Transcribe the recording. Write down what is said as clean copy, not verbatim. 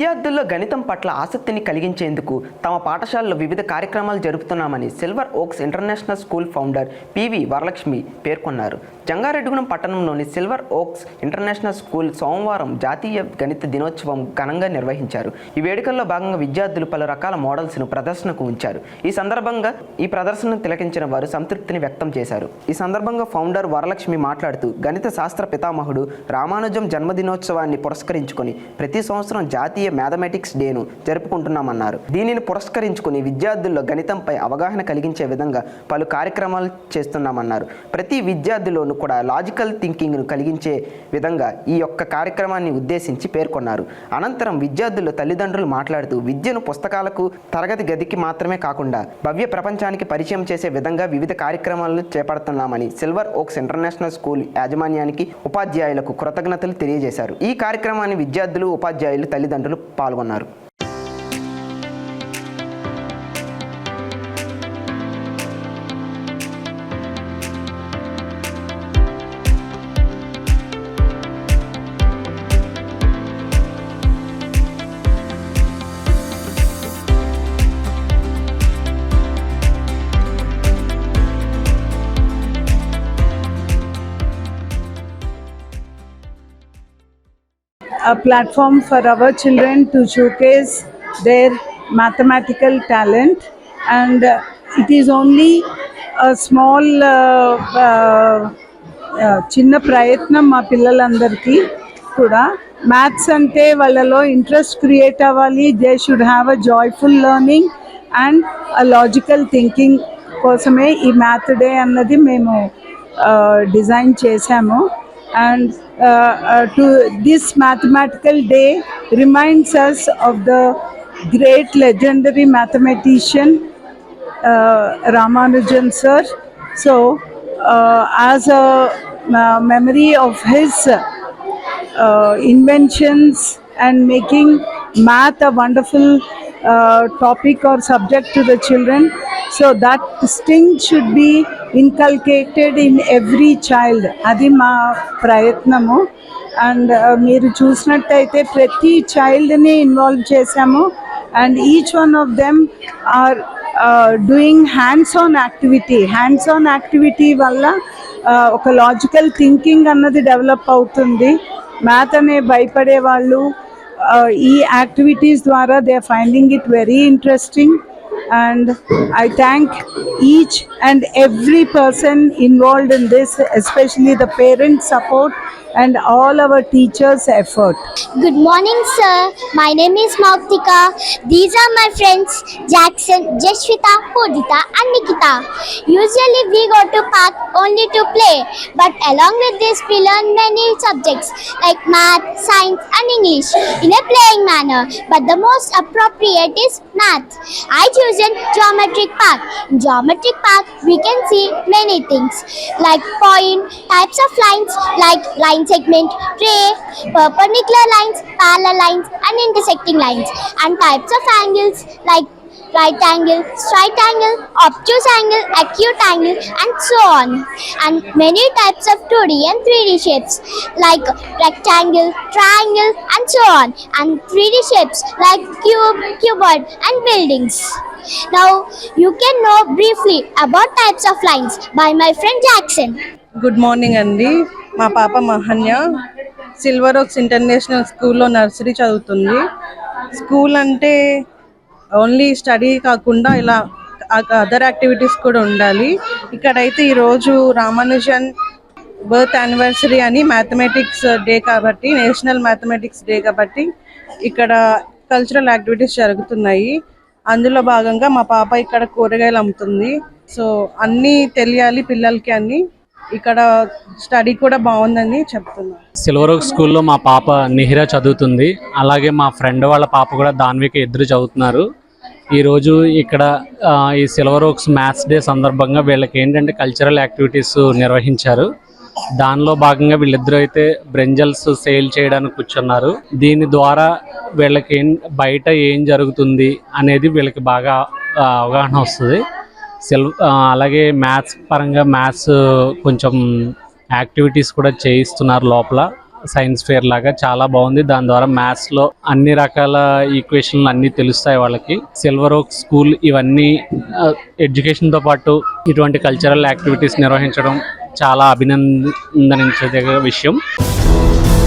విద్యార్థుల్లో గణితం పట్ల ఆసక్తిని కలిగించేందుకు తమ పాఠశాలలో వివిధ కార్యక్రమాలు జరుపుతున్నామని Silver Oaks international school founder PV Varalakshmi పేర్కొన్నారు. జంగారెడ్డిగూడెం పట్టణంలోని సిల్వర్ ఓక్స్ ఇంటర్నేషనల్ స్కూల్ సోమవారం జాతీయ గణిత దినోత్సవం ఘనంగా నిర్వహించారు. ఈ వేడుకల్లో భాగంగా విద్యార్థులు పలు రకాల మోడల్స్ను ప్రదర్శనకు ఉంచారు. ఈ సందర్భంగా ఈ ప్రదర్శనను తిలకించిన వారు సంతృప్తిని వ్యక్తం చేశారు. ఈ సందర్భంగా ఫౌండర్ వరలక్ష్మి మాట్లాడుతూ గణిత శాస్త్ర పితామహుడు రామానుజం జన్మదినోత్సవాన్ని పురస్కరించుకొని ప్రతి సంవత్సరం జాతీయ మ్యాథమెటిక్స్ డేను జరుపుకుంటున్నామన్నారు. దీనిని పురస్కరించుకుని విద్యార్థుల్లో గణితంపై అవగాహన కలిగించే విధంగా పలు కార్యక్రమాలు చేస్తున్నామన్నారు. ప్రతి విద్యార్థిలోనూ కూడా లాజికల్ థింకింగ్ను కలిగించే విధంగా ఈ యొక్క కార్యక్రమాన్ని ఉద్దేశించి పేర్కొన్నారు. అనంతరం విద్యార్థులు తల్లిదండ్రులు మాట్లాడుతూ విద్యను పుస్తకాలకు తరగతి గదికి మాత్రమే కాకుండా భవ్య ప్రపంచానికి పరిచయం చేసే విధంగా వివిధ కార్యక్రమాలను చేపడుతున్నామని సిల్వర్ ఓక్స్ ఇంటర్నేషనల్ స్కూల్ యాజమాన్యానికి ఉపాధ్యాయులకు కృతజ్ఞతలు తెలియజేశారు. ఈ కార్యక్రమాన్ని విద్యార్థులు ఉపాధ్యాయులు తల్లిదండ్రులు పాల్గొన్నారు. A platform for our children to showcase their mathematical talent, and it is only a small చిన్న ప్రయత్నం మా పిల్లలందరికీ కూడా. మ్యాథ్స్ అంటే వాళ్ళలో ఇంట్రెస్ట్ క్రియేట్ అవ్వాలి. They should have a joyful learning and a logical thinking కోసమే ఈ మ్యాథ్ డే అన్నది మేము డిజైన్ చేశాము. And to this mathematical day reminds us of the great legendary mathematician Ramanujan sir. So as a memory of his inventions and making math a wonderful topic or subject to the children, so that instinct should be inculcated in every child. అది మా ప్రయత్నము. And మీరు చూసినట్టయితే ప్రతి చైల్డ్ని involve చేశాము. And each one of them are doing hands on activity వల్ల ఒక లాజికల్ థింకింగ్ అన్నది డెవలప్ అవుతుంది. మ్యాథ్ అనే భయపడే వాళ్ళు ఈ యాక్టివిటీస్ ద్వారా they are finding it very interesting. And I thank each and every person involved in this, especially the parent support and all our teachers' effort. Good morning, sir. My name is Mautika. These are my friends Jackson, Jashwita, Pudita and Nikita. Usually we go to park only to play, but along with this we learn many subjects like math, science and English in a playing manner, but the most appropriate is math. I chosen Geometric Park. In Geometric Park we can see many things like point, types of lines like line segment, ray, perpendicular lines, parallel lines and intersecting lines, and types of angles like right angle, straight angle, obtuse angle, acute angle and so on, and many types of 2D and 3D shapes like rectangle, triangle and so on, and 3D shapes like cube, cuboid and buildings. Now you can know briefly about types of lines by my friend Jackson. Good morning అండి. మా పాప Mahanya silver Oaks international స్కూల్లో nursery చదువుతుంది. School అంటే only study కాకుండా ఇలా other activities కూడా ఉండాలి. ఇక్కడైతే ఈరోజు రామానుజన్ బర్త్ యానివర్సరీ అని మ్యాథమెటిక్స్ డే కాబట్టి, నేషనల్ మ్యాథమెటిక్స్ డే కాబట్టి ఇక్కడ కల్చరల్ యాక్టివిటీస్ జరుగుతున్నాయి. అందులో భాగంగా మా పాప ఇక్కడ కూరగాయలు అమ్ముతుంది. సో అన్నీ తెలియాలి పిల్లలకి అని ఇక్కడ స్టడీ కూడా బాగుందని చెప్తున్నాను. సిల్వర్ ఓక్ స్కూల్లో మా పాప నిహిరా చదువుతుంది. అలాగే మా ఫ్రెండ్ వాళ్ళ పాప కూడా దాన్విక ఇద్దరు చదువుతున్నారు. ఈరోజు ఇక్కడ ఈ సిల్వర్ ఓక్స్ మ్యాథ్స్ డే సందర్భంగా వీళ్ళకి ఏంటంటే కల్చరల్ యాక్టివిటీస్ నిర్వహించారు. దానిలో భాగంగా వీళ్ళిద్దరూ అయితే బ్రెంజల్స్ సేల్ చేయడానికి కూర్చున్నారు. దీని ద్వారా వీళ్ళకి బయట ఏం జరుగుతుంది అనేది వీళ్ళకి బాగా అవగాహన వస్తుంది. అలాగే మ్యాథ్స్ పరంగా మ్యాథ్స్ కొంచెం యాక్టివిటీస్ కూడా చేయిస్తున్నారు లోపల. సైన్స్ ఫేర్ లాగా చాలా బాగుంది. దాని ద్వారా మ్యాథ్స్లో అన్ని రకాల ఈక్వేషన్లు అన్నీ తెలుస్తాయి వాళ్ళకి. సిల్వర్ ఓక్ స్కూల్ ఇవన్నీ ఎడ్యుకేషన్తో పాటు ఇటువంటి కల్చరల్ యాక్టివిటీస్ నిర్వహించడం చాలా అభినందించదగ్గ విషయం.